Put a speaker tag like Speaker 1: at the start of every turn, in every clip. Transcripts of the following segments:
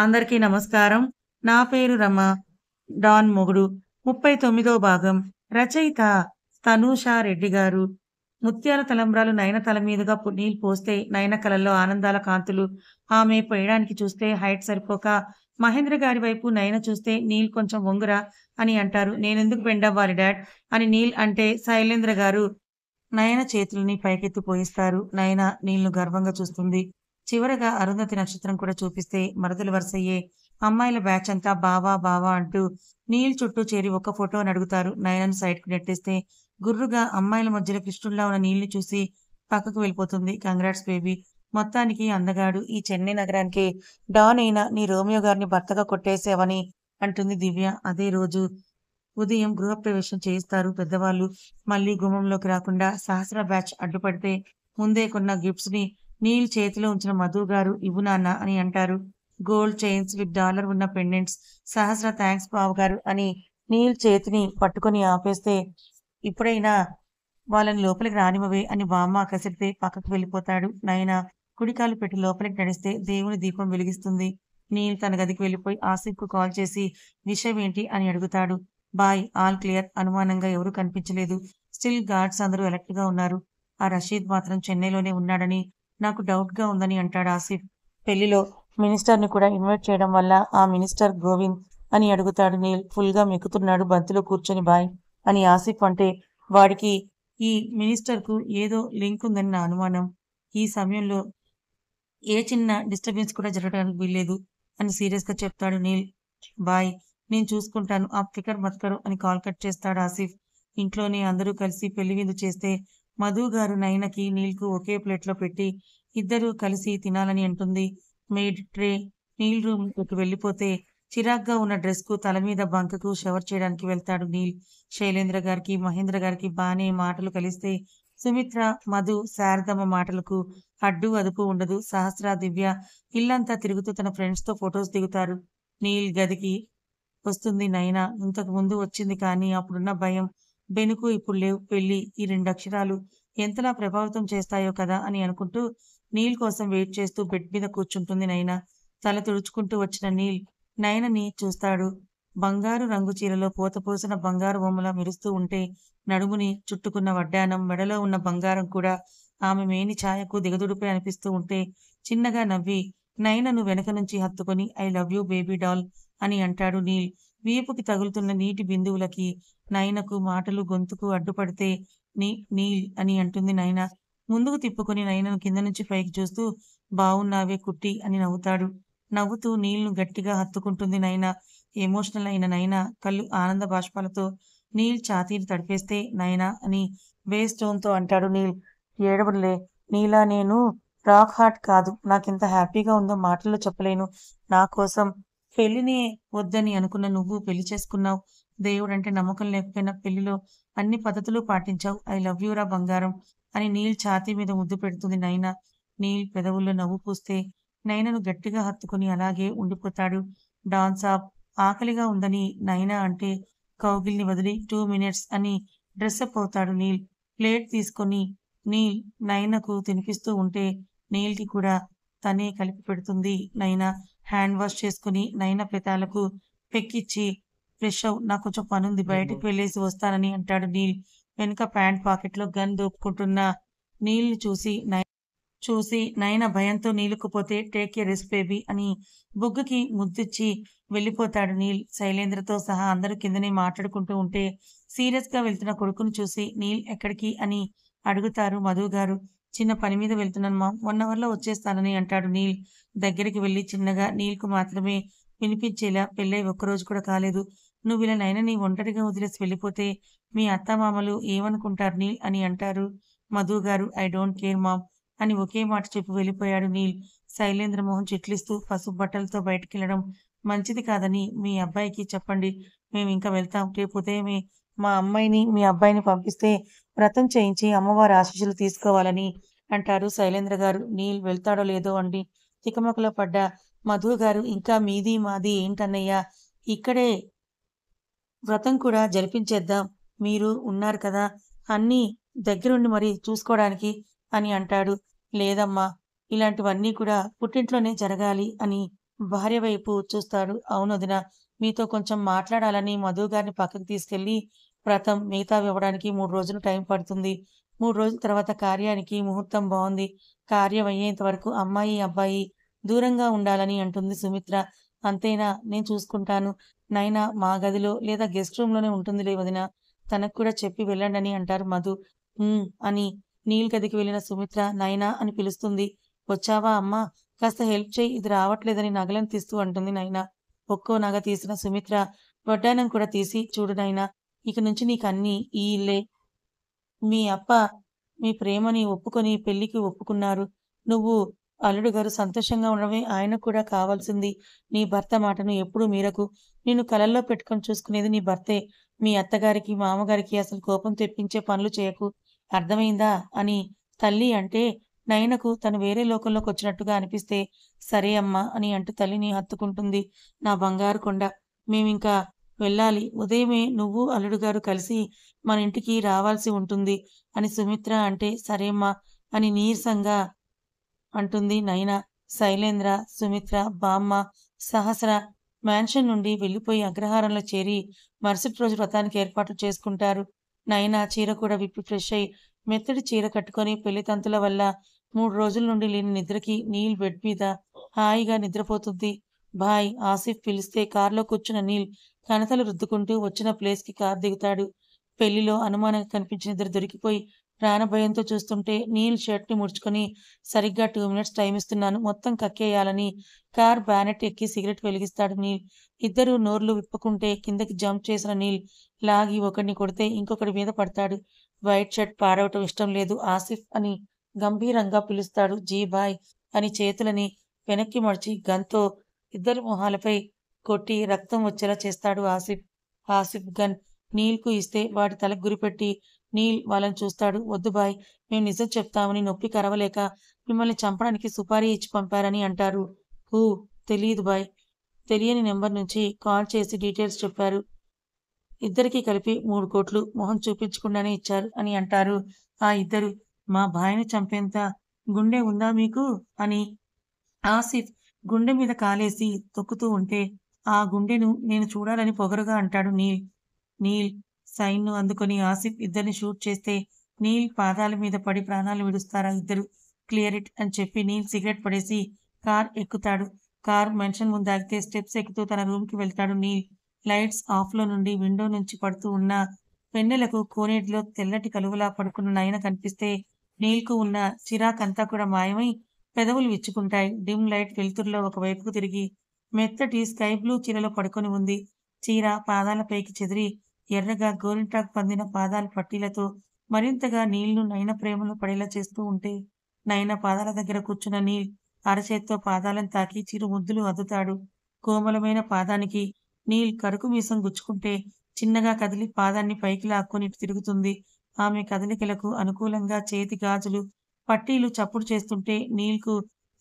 Speaker 1: అందరికీ నమస్కారం. నా పేరు రమ. డాన్ మొగుడు 39వ భాగం. రచయిత తనూషా రెడ్డి గారు. ముత్యాల తలంబ్రాలు నయన తల మీదుగా నీళ్ళు పోస్తే నయన కళ్ళల్లో ఆనందాల కాంతులు. ఆమె పోయడానికి చూస్తే హైట్ సరిపోక మహేంద్ర గారి వైపు నయన చూస్తే నీల్ కొంచెం వంగురా అని అంటారు. నేనెందుకు బెండవ్వాలి డాడ్ అని నీల్ అంటే శైలేంద్ర గారు నయన చేతులని పైకెత్తి పోయిస్తారు. నయన నీళ్ళను గర్వంగా చూస్తుంది. చివరగా అరుంధతి నక్షత్రం కూడా చూపిస్తే మరదలు వరుసయ్యే అమ్మాయిల బ్యాచ్ అంతా బావా బావా అంటూ నీల్ చుట్టూ చేరి ఒక్క ఫోటో అని అడుగుతారు. నయనను సైడ్కి నెట్టేస్తే గుర్రుగా అమ్మాయిల మధ్యలో కృష్ణుడిలా ఉన్న నీళ్ని చూసి పక్కకు వెళ్ళిపోతుంది. కంగ్రాట్స్ బేబీ, మొత్తానికి అందగాడు ఈ చెన్నై నగరానికి డాన్ అయినా నీ రోమియో గారిని భర్తగా కొట్టేసావని అంటుంది దివ్య. అదే రోజు ఉదయం గృహప్రవేశం చేయిస్తారు పెద్దవాళ్ళు. మళ్ళీ గుమ్మంలోకి రాకుండా సహస్ర బ్యాచ్ అడ్డుపడితే ముందే కొన్న గిఫ్ట్స్ ని నీల్ చేతిలో ఉంచిన మధు గారు ఇవ్వు నాన్న అని అంటారు. గోల్డ్ చైన్స్ విత్ డాలర్ ఉన్న పెండెంట్స్. సహస్ర థ్యాంక్స్ బావ గారు అని నీల్ చేతిని పట్టుకొని ఆపేస్తే ఇప్పుడైనా వాళ్ళని లోపలికి రానివ్వవే అని బామ్మ కసిరితే పక్కకు వెళ్ళిపోతాడు. నయన కుడికాలు పెట్టి లోపలికి నడిస్తే దేవుని దీపం వెలిగిస్తుంది. నీల్ తన గదికి వెళ్ళిపోయి ఆసిఫ్ కు కాల్ చేసి విషయం ఏంటి అని అడుగుతాడు. Boy, all clear. అనుమానంగా ఎవరూ కనిపించలేదు. స్టిల్ గార్డ్స్ అందరూ అలర్ట్ గా ఉన్నారు. ఆ రషీద్ మాత్రం చెన్నైలోనే ఉన్నాడని నాకు డౌట్ గా ఉందని అంటాడు ఆసిఫ్. పెళ్లిలో మినిస్టర్ ని కూడా ఇన్వైట్ చేయడం వల్ల ఆ మినిస్టర్ గోవింద్ అని అడుగుతాడు నీల్. ఫుల్ గా మెక్కుతున్నాడు బంతిలో కూర్చొని బాయ్ అని ఆసిఫ్ అంటే వాడికి ఈ మినిస్టర్ కు ఏదో లింక్ ఉందని నా అనుమానం. ఈ సమయంలో ఏ చిన్న డిస్టర్బెన్స్ కూడా జరగడానికి వీల్లేదు అని సీరియస్ గా చెప్తాడు నీల్. బాయ్, నేను చూసుకుంటాను, ఆ ఫికర్ మత్ కరో అని కాల్ కట్ చేస్తాడు ఆసిఫ్. ఇంట్లోనే అందరూ కలిసి పెళ్లి విందు చేస్తే మధు గారు నయనకి నీల్కు ఒకే ప్లేట్లో పెట్టి ఇద్దరూ కలిసి తినాలని అంటుంది. మెయిడ్ ట్రే నీల్ రూమ్ కి వెళ్ళిపోతే చిరాగ్గా ఉన్న డ్రెస్ కు తల మీద బంకకు షవర్ చేయడానికి వెళ్తాడు నీల్. శైలేంద్ర గారికి మహేంద్ర గారికి బానే మాటలు కలిస్తే సుమిత్ర, మధు, శారదమ్మ మాటలకు అడ్డు అదుపు ఉండదు. సహస్ర, దివ్య ఇల్లంతా తిరుగుతూ తన ఫ్రెండ్స్ తో ఫొటోస్ దిగుతారు. నీల్ గదికి వస్తుంది నయన. ఇంతకు ముందు వచ్చింది కానీ అప్పుడున్న భయం, బెనుకు ఇప్పుడు లేవు. పెళ్లి, ఈ 2 అక్షరాలు ఎంతలా ప్రభావితం చేస్తాయో కదా అని అనుకుంటూ నీల్ కోసం వెయిట్ చేస్తూ బెడ్ మీద కూర్చుంటుంది నయన. తల తుడుచుకుంటూ వచ్చిన నీల్ నయనని చూస్తాడు. బంగారు రంగు చీరలో పోతపోసిన బంగారు బొమ్మలా మెరుస్తూ ఉంటే నడుముని చుట్టుకున్న వడ్డానం, మెడలో ఉన్న బంగారం కూడా ఆమె మేని ఛాయకు దిగదుడిపై అనిపిస్తూ ఉంటే చిన్నగా నవ్వి నయనను వెనక నుంచి హత్తుకొని I love you baby doll అని అంటాడు నీల్. వీపుకి తగులుతున్న నీటి బిందువులకి నయనకు మాటలు గొంతుకు అడ్డుపడితే నీల్ అని అంటుంది నయన. ముందుకు తిప్పుకొని నయనను కింద నుంచి పైకి చూస్తూ బావున్నావే కుట్టి అని నవ్వుతాడు. నవ్వుతూ నీల్ను గట్టిగా హత్తుకుంటుంది నయన. ఎమోషనల్ అయిన నయన కళ్ళు ఆనంద బాష్పాలతో నీల్ ఛాతీని తడిపేస్తే నయన అని బేస్ టోన్తో అంటాడు నీల్. ఏడవలే, నీలా నేను రాక్ హార్ట్ కాదు. నాకెంత హ్యాపీగా ఉందో మాటల్లో చెప్పలేను. నా కోసం పెళ్లినే వద్దని అనుకున్న నువ్వు పెళ్లి చేసుకున్నావు. దేవుడంటే నమ్మకం లేకపోయినా పెళ్లిలో అన్ని పద్ధతులు పాటించావు. ఐ లవ్ యూరా బంగారం అని నీల్ ఛాతీ మీద ముద్దు పెడుతుంది నయన. నీల్ పెదవుల్లో నవ్వు పూస్తే నయనను గట్టిగా హత్తుకుని అలాగే ఉండిపోతాడు. డాన్ సాబ్, ఆకలిగా ఉందని నయన అంటే కౌగిల్ని వదిలి 2 మినిట్స్ అని డ్రెస్అప్ అవుతాడు నీల్. ప్లేట్ తీసుకొని నీల్ నయనకు తినిపిస్తూ ఉంటే నీల్కి కూడా తనే కలిపి పెడుతుంది నయన. హ్యాండ్ వాష్ చేసుకుని నయన పెదాలకు పెక్కిచ్చి ఫ్రెష్ అవ్, నాకు కొంచెం పనుంది బయటకు వెళ్ళేసి వస్తానని అంటాడు నీల్. వెనుక ప్యాంట్ పాకెట్లో గన్ దోపుకుంటున్న నీల్ని చూసి నయన భయంతో నీలుకుపోతే టేక్ ఏ రెస్ట్ బేబీ అని బుగ్గకి ముద్దిచ్చి వెళ్ళిపోతాడు నీల్. శైలేంద్రతో సహా అందరూ కిందనే మాట్లాడుకుంటూ ఉంటే సీరియస్ గా వెళ్తున్న కొడుకుని చూసి నీల్ ఎక్కడికి అని అడుగుతారు మధు గారు. చిన్న పని మీద వెళ్తున్నాను మా, 1 అవర్లో వచ్చేస్తానని అంటాడు నీల్. దగ్గరికి వెళ్ళి చిన్నగా నీల్కు మాత్రమే వినిపించేలా పెళ్ళై ఒక్కరోజు కూడా కాలేదు. నువ్వు ఇలా నయనని ఒంటరిగా వదిలేసి వెళ్ళిపోతే మీ అత్తామామలు ఏమనుకుంటారు నీల్ అని అంటారు మధు గారు. ఐ డోంట్ కేర్ మామ్ అని ఒకే మాట చెప్పి వెళ్ళిపోయాడు నీల్. శైలేంద్ర మోహన్ చిట్లిస్తూ పసుపు బట్టలతో బయటికెళ్లడం మంచిది కాదని మీ అబ్బాయికి చెప్పండి. మేము ఇంకా వెళ్తాం. రేపు ఉదయమే మా అమ్మాయిని మీ అబ్బాయిని పంపిస్తే వ్రతం చేయించి అమ్మవారి ఆశీస్సులు తీసుకోవాలని అంటారు శైలేంద్ర గారు. నీల్ వెళ్తాడో లేదో అండి తికమకలో పడ్డ మధు గారు ఇంకా మీది మాది ఏంటన్నయ్యా, ఇక్కడే వ్రతం కూడా జరిపించేద్దాం. మీరు ఉన్నారు కదా అన్నీ దగ్గరుండి మరి చూసుకోవడానికి అని అంటాడు. లేదమ్మా, ఇలాంటివన్నీ కూడా పుట్టింట్లోనే జరగాలి అని భార్య వైపు చూస్తాడు. అవును వదినా! మీతో కొంచెం మాట్లాడాలని మధు గారిని పక్కకు తీసుకెళ్ళి వ్రతం మిగతావి ఇవ్వడానికి 3 రోజులు టైం పడుతుంది. 3 రోజుల తర్వాత కార్యానికి ముహూర్తం బావుంది. కార్యం అయ్యేంత వరకు అమ్మాయి, అబ్బాయి దూరంగా ఉండాలని అంటుంది సుమిత్ర. అంతేనా? నేను చూసుకుంటాను. నైనా మా గదిలో లేదా గెస్ట్ రూమ్‌లోనే ఉంటుందిలే వదినా! తనకు కూడా చెప్పి వెళ్ళండని అంటారు మధు. అని నీల్ గదికి వెళ్ళిన సుమిత్ర నైనా అని పిలుస్తుంది. వచ్చావా అమ్మా! కాస్త హెల్ప్ చెయ్యి. ఇది రావట్లేదని నగలను తీస్తూ అంటుంది నైనా. ఒక్కో నగ తీసిన సుమిత్ర వడ్డానం కూడా తీసి చూడు నైనా! ఇక నుంచి నీకన్నీ ఈ ఇల్లే. మీ అప్ప మీ ప్రేమని ఒప్పుకొని పెళ్ళికి ఒప్పుకున్నారు. నువ్వు అల్లుడు గారు సంతోషంగా ఉండడమే ఆయనకు కూడా కావాల్సింది. నీ భర్త మాటను ఎప్పుడూ మీరకు. నిన్ను కలల్లో పెట్టుకొని చూసుకునేది నీ భర్తే. మీ అత్తగారికి, మామగారికి అసలు కోపం తెప్పించే పనులు చేయకు. అర్థమైందా? అని తల్లి అంటే నయనకు తను వేరే లోకంలోకొచ్చినట్టుగా అనిపిస్తే, సరే అమ్మా! అని అంటూ తల్లిని హత్తుకుంటుంది. నా బంగారు కొండ. మేమింకా వెళ్ళాలి. ఉదయమే నువ్వు, అల్లుడు గారు కలిసి మన ఇంటికి రావాల్సి ఉంటుంది అని సుమిత్ర అంటే, సరేమ్మా! అని నీరసంగా అంటుంది నయన. శైలేంద్ర, సుమిత్ర, బామ్మ, సహస్ర మ్యాన్షన్ నుండి వెళ్ళిపోయి అగ్రహారంలో చేరి మరుసటి రోజు వ్రతానికి ఏర్పాట్లు చేసుకుంటారు. నయన చీర కూడా విప్పి ఫ్రెష్ అయ్యి మెత్తటి చీర కట్టుకొని పెళ్లి తంతుల వల్ల 3 రోజుల నుండి లేని నిద్రకి నీల్ బెడ్ మీద హాయిగా నిద్రపోతుంది. భాయ్ ఆసిఫ్ పిలిస్తే కారులో కూర్చున్న నీల్ కణతలు రుద్దుకుంటూ వచ్చిన ప్లేస్‌కి కారు దిగుతాడు. పెళ్లిలో అనుమానంగా కనిపించిన ఇద్దరు దొరికిపోయి ప్రాణభయంతో చూస్తుంటే నీల్ షర్ట్‌ని ముడుచుకొని సరిగ్గా 2 మినిట్స్ టైమ్ ఇస్తున్నాను. మొత్తం కక్కేయాలని కార్ బానెట్ ఎక్కి సిగరెట్ వెలిగిస్తాడు నీల్. ఇద్దరూ నోర్లు విప్పుకుంటే కిందకి జంప్ చేసిన నీల్ లాగి ఒకడిని కొడితే ఇంకొకడి మీద పడతాడు. వైట్ షర్ట్ పాడవటం ఇష్టం లేదు ఆసిఫ్ అని గంభీరంగా పిలుస్తాడు. జీ బాయ్ అని చేతులని వెనక్కి మడిచి గన్‌తో ఇద్దరి మొహాలపై కొట్టి రక్తం వచ్చేలా చేస్తాడు ఆసిఫ్. ఆసిఫ్ గన్ నీల్‌కు ఇస్తే వాడి తలకు గురిపెట్టి నీల్ వాళ్ళని చూస్తాడు. వద్దు బాయ్! మేము నిజం చెప్తామని నొప్పికి అరవలేక మిమ్మల్ని చంపడానికి సుపారీ ఇచ్చి పంపారని అంటారు. హూ తెలీదు బాయ్! తెలియని నెంబర్ నుంచి కాల్ చేసి డీటెయిల్స్ చెప్పారు. ఇద్దరికీ కలిపి 3,00,00,000 మొహం చూపించకుండానే ఇచ్చారు అని అంటారు ఆ ఇద్దరు. మా భాయ్‌ని చంపేంత గుండె ఉందా మీకు? అని ఆసిఫ్ గుండె మీద కాలేసి తొక్కుతూ ఉంటే, ఆ గుండెను నేను చూడాలని పొగరుగా అంటాడు నీల్. నీల్ సైన్‌ను అందుకొని ఆసిఫ్ ఇద్దరిని షూట్ చేస్తే, నీల్ పాదాల మీద పడి ప్రాణాలు విడుస్తారు ఆ ఇద్దరు. క్లియర్ ఇట్ అని చెప్పి నీల్ సిగరెట్ పడేసి కార్ ఎక్కుతాడు. కార్ మెన్షన్ ముందు ఆగితే స్టెప్స్ ఎక్కుతూ తన రూమ్‌కి వెళ్తాడు నీల్. లైట్స్ ఆఫ్‌లో నుండి విండో నుంచి పడుతూ ఉన్న వెన్నెలకు కోనేటిలో తెల్లటి కలువలా పడుకున్న నయన కనిపిస్తే, నీల్‌కు ఉన్న చిరాకంతా కూడా మాయమై పెదవులు విచ్చుకుంటాయి. డిమ్ లైట్ వెలుతురులో ఒకవైపుకు తిరిగి మెత్తటి స్కై బ్లూ చీరలో పడుకొని ఉంది. చీర పాదాల పైకి చెదిరి ఎర్రగా గోరింటాకు పందిన పాదాల పట్టీలతో మరింతగా నీల్‌ను నయన ప్రేమలో పడేలా చేస్తూ ఉంటే, నయన పాదాల దగ్గర కూర్చున్న నీల్ అరచేత్తో పాదాలను తాకి చిరు ముద్దులు అద్దుతాడు. కోమలమైన పాదానికి నీల్ కరుకు మీసం గుచ్చుకుంటే చిన్నగా కదిలి పాదాన్ని పైకి లాక్కొని ఇటు తిరుగుతుంది. ఆమె కదలికలకు అనుకూలంగా చేతి గాజులు, పట్టీలు చప్పుడు చేస్తుంటే నీల్‌కు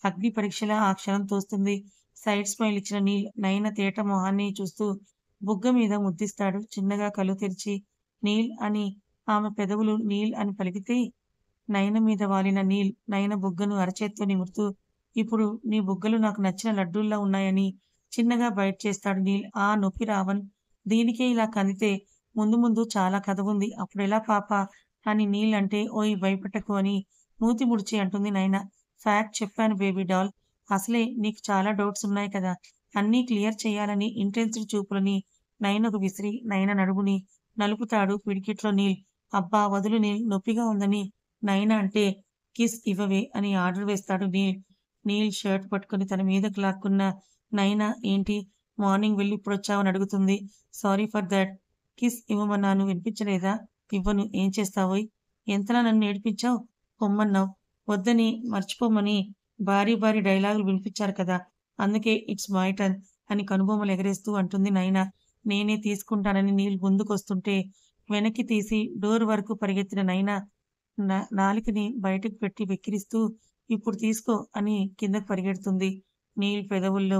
Speaker 1: అగ్ని పరీక్షలా ఆ క్షణం తోస్తుంది. సైడ్ స్మైల్ ఇచ్చిన నీల్ నయన తేట మొహాన్ని చూస్తూ బుగ్గ మీద ముద్దిస్తాడు. చిన్నగా కళ్ళు తెరిచి నీల్ అని ఆమె పెదవులు నీల్ అని పలికితే నయన మీద వాలిన నీల్ నయన బుగ్గను అరచేత్తో నిమురుతూ, ఇప్పుడు నీ బుగ్గలు నాకు నచ్చిన లడ్డూల్లా ఉన్నాయని చిన్నగా బైట్ చేస్తాడు నీల్. ఆ నొప్పి రావణ్! దీనికే ఇలా కందితే ముందు ముందు చాలా కథ ఉంది. అప్పుడెలా పాపా? అని నీల్ అంటే, ఓయ్ భయపెట్టకు అని మూతి ముడిచి అంటుంది నయన. ఫ్యాక్ట్ చెప్పాను బేబీ డాల్. అసలే నీకు చాలా డౌట్స్ ఉన్నాయి కదా! అన్నీ క్లియర్ చేయాలని ఇంటెన్సివ్ చూపులని నయనకు విసిరి నయన నడుముని నలుపుతాడు పిడికిట్లో నీల్. అబ్బా! వదులు నీల్ నొప్పిగా ఉందని నయన అంటే, కిస్ ఇవ్వవే అని ఆర్డర్ వేస్తాడు నీల్. నీల్ షర్ట్ పట్టుకొని తన మీదకు లాక్కున్న నయన ఏంటి మార్నింగ్ వెళ్లి ఇప్పుడొచ్చావని అడుగుతుంది. Sorry for thought. కిస్ ఇవ్వమన్నాను వినిపించలేదా? ఇవ్వను ఏం చేస్తావోయ్? ఎంతలా నన్ను ఏడిపించావు? పొమ్మన్నావు. వద్దని మర్చిపోమని భారీ భారీ డైలాగులు వినిపించారు కదా! అందుకే ఇట్స్ మై టర్న్ అని కనుబొమ్మలు ఎగరేస్తూ అంటుంది నయన. నేనే తీసుకుంటానని నీల్ ముందుకొస్తుంటే వెనక్కి తీసి డోర్ వరకు పరిగెత్తిన నయన నాలికని బయటకు పెట్టి వెక్కిరిస్తూ ఇప్పుడు తీసుకో అని కిందకు పరిగెడుతుంది. నీల్ పెదవుల్లో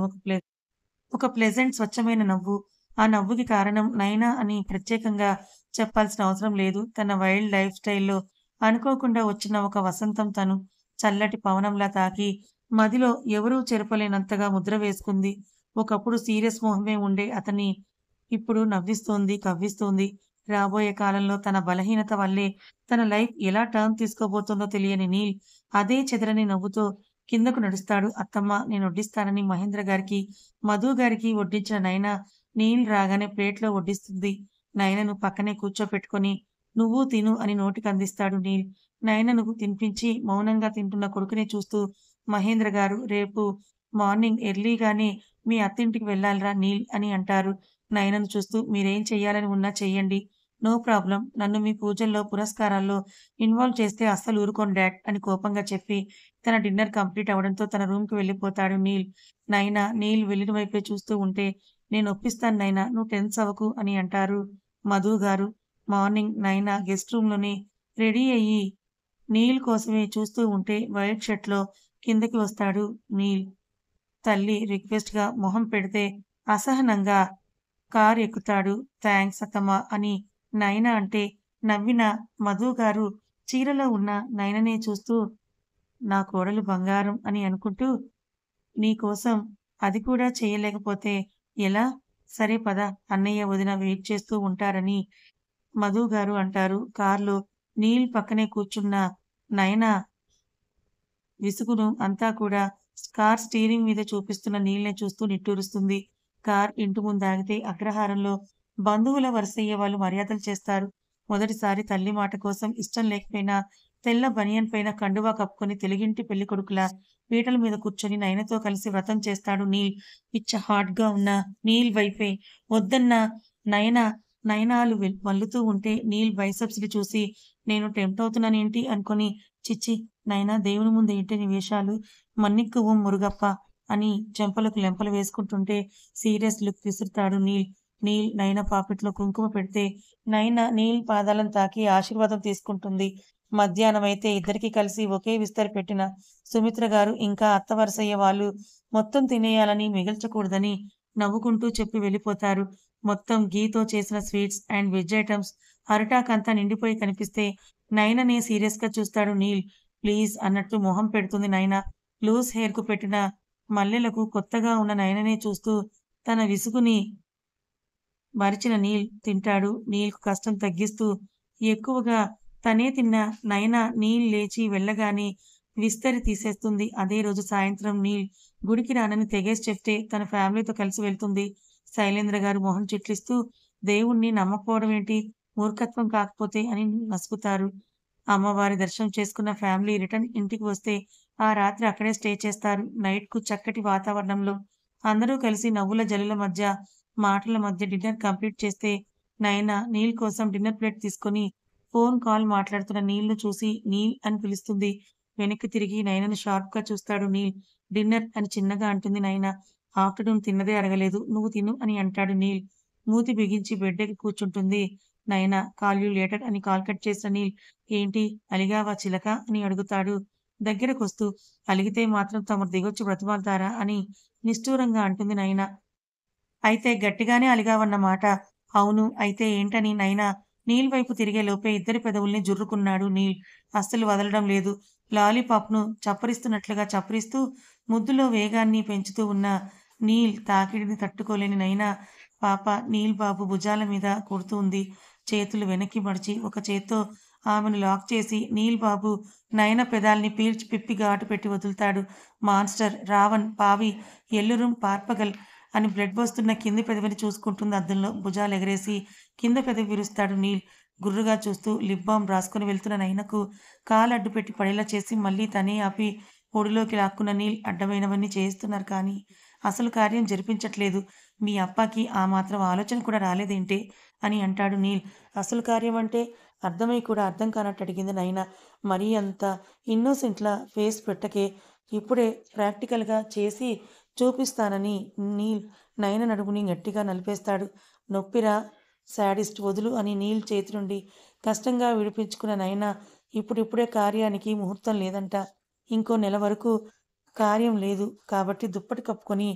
Speaker 1: ఒక ప్లెజెంట్ స్వచ్ఛమైన నవ్వు. ఆ నవ్వుకి కారణం నయన అని ప్రత్యేకంగా చెప్పాల్సిన అవసరం లేదు. తన వైల్డ్ లైఫ్ స్టైల్‌లో అనుకోకుండా వచ్చిన ఒక వసంతం తను. చల్లటి పవనంలా తాకి మదిలో ఎవరూ చెరపలేనంతగా ముద్ర వేసుకుంది. ఒకప్పుడు సీరియస్ మొహమే ఉండే అతన్ని ఇప్పుడు నవ్విస్తోంది, కవ్విస్తోంది. రాబోయే కాలంలో తన బలహీనత వల్లే తన లైఫ్ ఎలా టర్న్ తీసుకోబోతోందో తెలియని నీల్ అదే చెదరని నవ్వుతో కిందకు నడుస్తాడు. అత్తమ్మ నేనొడ్డిస్తానని మహేంద్ర గారికి, మధు గారికి వడ్డించిన నయన నీల్ రాగానే ప్లేట్‌లో వడ్డిస్తుంది. నయనను పక్కనే కూర్చోపెట్టుకొని నువ్వు తిను అని నోటికందిస్తాడు నీల్. నయనను తినిపించి మౌనంగా తింటున్న కొడుకుని చూస్తూ మహేంద్ర గారు రేపు మార్నింగ్ ఎర్లీగానే మీ అత్తింటికి వెళ్ళాలిరా నీల్ అని అంటారు. నయనను చూస్తూ మీరేం చెయ్యాలని ఉన్నా చెయ్యండి. No problem. నన్ను మీ పూజల్లో, పునస్కారాల్లో ఇన్వాల్వ్ చేస్తే అస్సలు ఊరుకోను డాడ్ అని కోపంగా చెప్పి తన డిన్నర్ కంప్లీట్ అవ్వడంతో తన రూమ్‌కి వెళ్ళిపోతాడు నీల్. నైనా నీల్ వెళ్ళిన వైపే చూస్తూ ఉంటే నేనొప్పిస్తాను నైనా నువ్వు టెన్స్ అవ్వకు అని అంటారు మధు గారు. మార్నింగ్ నైనా గెస్ట్ రూమ్‌లోనే రెడీ అయ్యి నీల్ కోసమే చూస్తూ ఉంటే వైట్ షర్ట్‌లో కిందకి వస్తాడు నీల్. తల్లి రిక్వెస్ట్‌గా మొహం పెడితే అసహనంగా కారు ఎక్కుతాడు. థాంక్స్ అత్తమ్మా అని నయన అంటే నవ్విన మధు గారు చీరలో ఉన్న నయననే చూస్తూ నా కోడలు బంగారం అని అనుకుంటూ నీకోసం అది కూడా చేయలేకపోతే ఎలా? సరే పద అన్నయ్య, వదిన వెయిట్ చేస్తూ ఉంటారని మధు గారు అంటారు. కార్‌లో నీల్ పక్కనే కూర్చున్న నయన విసుగును అంతా కూడా కార్ స్టీరింగ్ మీద చూపిస్తున్న నీల్‌నే చూస్తూ నిట్టూరుస్తుంది. కార్ ఇంటి ముందాగితే అగ్రహారంలో బంధువుల వరుసయ్యే వాళ్ళు మర్యాదలు చేస్తారు. మొదటిసారి తల్లి మాట కోసం ఇష్టం లేకపోయినా తెల్ల బనియన్ పైన కండువా కప్పుకొని తెలుగింటి పెళ్ళికొడుకులా పీటల మీద కూర్చొని నయనతో కలిసి వ్రతం చేస్తాడు నీల్. పిచ్చ హాట్‌గా ఉన్న నీల్ వైపే వద్దన్న నయన నయనాలు మల్లుతూ ఉంటే నీల్ బైసెప్స్‌ని చూసి నేను టెంప్ట్ అవుతున్నానేంటి అనుకోని ఛీ! నాయనా దేవుని ముందు ఏంటి నీ వేషాలు? మన్నిక్కువు మురుగప్ప అని చెంపలకు లెంపలు వేసుకుంటుంటే సీరియస్ లుక్ విసురుతాడు నీల్. నీల్ నయన పాపిట్లో కుంకుమ పెడితే నయన నీల్ పాదాలను తాకి ఆశీర్వాదం తీసుకుంటుంది. మధ్యాహ్నమైతే ఇద్దరికీ కలిసి ఒకే విస్తరి పెట్టిన సుమిత్ర గారు ఇంకా అత్త వరసయ్య వాళ్ళు మొత్తం తినేయాలని మిగల్చకూడదని నవ్వుకుంటూ చెప్పి వెళ్ళిపోతారు. మొత్తం ఘీతో చేసిన స్వీట్స్ అండ్ వెజ్ ఐటమ్స్ అరిటాకంతా నిండిపోయి కనిపిస్తే నయననే సీరియస్‌గా చూస్తాడు నీల్. ప్లీజ్ అన్నట్లు మొహం పెడుతుంది నయన. లూజ్ హెయిర్‌కు పెట్టిన మల్లెలకు కొత్తగా ఉన్న నయననే చూస్తూ తన విసుగుని మరిచిన నీల్ తింటాడు. నీల్‌కు కష్టం తగ్గిస్తూ ఎక్కువగా తనే తిన్న నయన నీల్ లేచి వెళ్ళగానే విస్తరి తీసేస్తుంది. అదే రోజు సాయంత్రం నీల్ గుడికి రానని తెగేసి చెప్తే తన ఫ్యామిలీతో కలిసి వెళ్తుంది. శైలేంద్ర గారు మొహం చిట్లిస్తూ దేవుణ్ణి నమ్మకపోవడం ఏంటి? మూర్ఖత్వం కాకపోతే అని నసుకుతారు. అమ్మవారి దర్శనం చేసుకున్న ఫ్యామిలీ రిటర్న్ ఇంటికి వస్తే ఆ రాత్రి అక్కడే స్టే చేస్తారు. నైట్‌కు చక్కటి వాతావరణంలో అందరూ కలిసి నవ్వుల జల్లుల మధ్య, మాటల మధ్య డిన్నర్ కంప్లీట్ చేస్తే నయన నీల్ కోసం డిన్నర్ ప్లేట్ తీసుకొని ఫోన్ కాల్ మాట్లాడుతున్న నీల్‌ను చూసి నీల్ అని పిలుస్తుంది. వెనక్కి తిరిగి నయనను షార్ప్‌గా చూస్తాడు నీల్. డిన్నర్ అని చిన్నగా అంటుంది నయన. ఆఫ్టర్‌నూన్ తిన్నదే అడగలేదు. నువ్వు తిను అని అంటాడు నీల్. మూతి బిగించి బెడ్ ఎక్కి కూర్చుంటుంది నయన. కాల్ యూ లేటర్ అని కాల్ కట్ చేసిన నీల్ ఏంటి అలిగావా చిలక అని అడుగుతాడు దగ్గరకొస్తూ. అలిగితే మాత్రం తమరు దిగొచ్చి బ్రతిమాలుతారా అని నిష్ఠూరంగా అంటుంది నయన. అయితే గట్టిగానే అలిగావన్నమాట. అవును. అయితే ఏంటని నైనా నీల్ వైపు తిరిగేలోపే ఇద్దరి పెదవుల్ని జుర్రుకున్నాడు నీల్. అస్సలు వదలడం లేదు. లాలీపాప్‌ను చప్పరిస్తున్నట్లుగా చప్పరిస్తూ ముద్దులో వేగాన్ని పెంచుతూ ఉన్న నీల్ తాకిడిని తట్టుకోలేని నైనా పాప నీల్ బాబు భుజాల మీద కొడుతూ ఉంది. చేతులు వెనక్కి మడిచి ఒక చేత్తో ఆమెను లాక్ చేసి నీల్ బాబు నయన పెదాల్ని పీల్చి పిప్పి ఘాటు పెట్టి వదులుతాడు. మాన్స్టర్, రావణ్, పావి, ఎల్లురుం, పార్పగల్ అని బ్లడ్ వస్తున్న కింది పెదవిని చూసుకుంటుంది అద్దంలో. భుజాలెగరేసి కింద పెదవి విరుస్తాడు నీల్. గుర్రుగా చూస్తూ లిప్ బామ్ రాసుకొని వెళ్తున్న నయనకు కాలడ్డు పెట్టి పడేలా చేసి మళ్ళీ తనే ఆపి ఒడిలోకి లాక్కున్న నీల్ అడ్డమైనవన్నీ చేయిస్తున్నారు కానీ అసలు కార్యం జరిపించట్లేదు. మీ అప్పకి ఆ మాత్రం ఆలోచన కూడా రాలేదేంటే అని అంటాడు నీల్. అసలు కార్యం అంటే అర్థమై కూడా అర్థం కానట్టు అడిగింది నయన. మరీ అంత ఇన్నోసెంట్‌లా ఫేస్ పెట్టకే. ఇప్పుడే ప్రాక్టికల్‌గా చేసి చూపిస్తానని నీల్ నయన నడుముని గట్టిగా నలిపేస్తాడు. నొప్పిరా శాడిస్ట్ వదులు అని నీల్ చేతి నుండి కష్టంగా విడిపించుకున్న నయన ఇప్పుడిప్పుడే కార్యానికి ముహూర్తం లేదంట. ఇంకో నెల వరకు కార్యం లేదు కాబట్టి దుప్పటి కప్పుకొని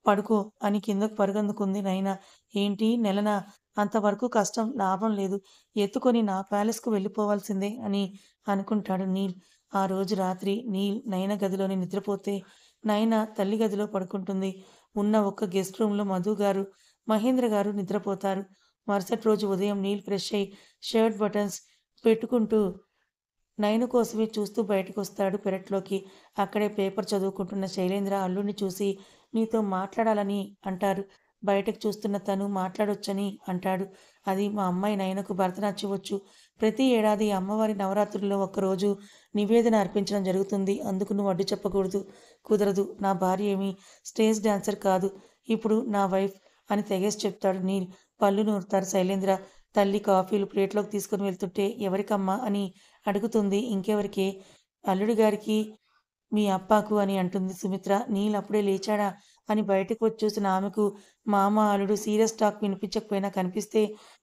Speaker 1: పడుకో అని కిందకు పరుగందుకుంది నయన. ఏంటి నెలనా? అంతవరకు కష్టం లాభం లేదు. ఎత్తుకొని నా ప్యాలెస్‌కు వెళ్ళిపోవాల్సిందే అని అనుకుంటాడు నీల్. ఆ రోజు రాత్రి నీల్ నయన గదిలోనే నిద్రపోతే నయన తల్లి గదిలో పడుకుంటుంది. ఉన్న ఒక్క గెస్ట్ రూమ్‌లో మధు గారు, మహేంద్ర గారు నిద్రపోతారు. మరుసటి రోజు ఉదయం నీల్ ఫ్రెష్ అయ్యి షర్ట్ బటన్స్ పెట్టుకుంటూ నయన కోసమే చూస్తూ బయటకొస్తాడు పెరట్లోకి. అక్కడే పేపర్ చదువుకుంటున్న శైలేంద్ర అల్లుడిని చూసి నీతో మాట్లాడాలని అంటారు. బయటకు చూస్తున్న తను మాట్లాడొచ్చని అంటాడు. అది మా అమ్మాయి నయనకు భరతనాట్యం వచ్చు. ప్రతి ఏడాది అమ్మవారి నవరాత్రుల్లో ఒక్కరోజు నివేదన అర్పించడం జరుగుతుంది. అందుకు నువ్వు అడ్డు చెప్పకూడదు. కుదరదు. నా భార్య ఏమీ స్టేజ్ డాన్సర్ కాదు. ఇప్పుడు నా వైఫ్ అని తెగేసి చెప్తాడు నీల్. పళ్ళు నూరుతారు శైలేంద్ర. తల్లి కాఫీలు ప్లేట్లోకి తీసుకుని వెళ్తుంటే ఎవరికమ్మా అని అడుగుతుంది. ఇంకెవరికే? అల్లుడి గారికి, మీ అప్పాకు అని అంటుంది సుమిత్ర. నీల్ అప్పుడే లేచాడా అని బయటకు వచ్చి చూసిన ఆమెకు మామ, అల్లుడు సీరియస్ టాక్ వినిపించకపోయినా కనిపిస్తే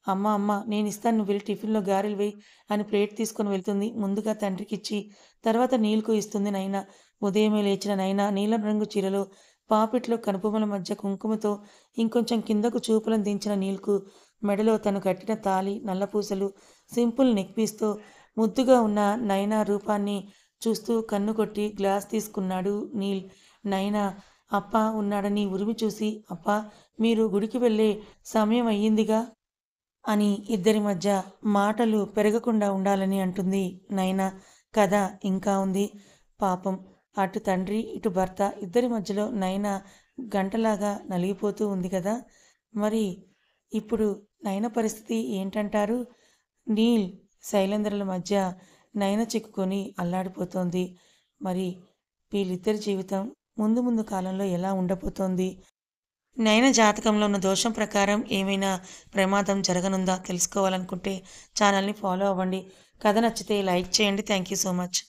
Speaker 1: అమ్మ అమ్మ నేనిస్తాను నువ్వు వెళ్ళి టిఫిన్‌లో గారెలు వేయి అని ప్లేట్ తీసుకొని వెళ్తుంది. ముందుగా తండ్రికిచ్చి తర్వాత నీల్‌కు ఇస్తుంది నయన. ఉదయమే లేచిన నయన నీలం రంగు చీరలో పాపిట్లో కనుబొమల మధ్య కుంకుమతో ఇంకొంచెం కిందకు చూపులను దించిన నీల్‌కు మెడలో తను కట్టిన తాళి, నల్లపూసలు, సింపుల్ నెక్ పీస్‌తో ముద్దుగా ఉన్న నయన రూపాన్ని చూస్తూ కన్ను కొట్టి గ్లాస్ తీసుకున్నాడు నీల్. నయన అప్పా ఉన్నాడని ఉరిమి చూసి అప్పా మీరు గుడికి వెళ్ళే సమయం అయ్యిందిగా అని ఇద్దరి మధ్య మాటలు పెరగకుండా ఉండాలని అంటుంది నయన. కథ ఇంకా ఉంది. పాపం అటు తండ్రి ఇటు భర్త ఇద్దరి మధ్యలో నయన గంటలాగా నలిగిపోతూ ఉంది కదా. మరి ఇప్పుడు నయన పరిస్థితి ఏంటంటారు? నీల్, శైలేంద్రల మధ్య నయన చిక్కుకొని అల్లాడిపోతోంది. మరి వీళ్ళిద్దరి జీవితం ముందు ముందు కాలంలో ఎలా ఉండబోతోంది? నయన జాతకంలో ఉన్న దోషం ప్రకారం ఏమైనా ప్రమాదం జరగనుందా తెలుసుకోవాలనుకుంటే ఛానల్ని ఫాలో అవ్వండి. కథ నచ్చితే లైక్ చేయండి. Thank you so much.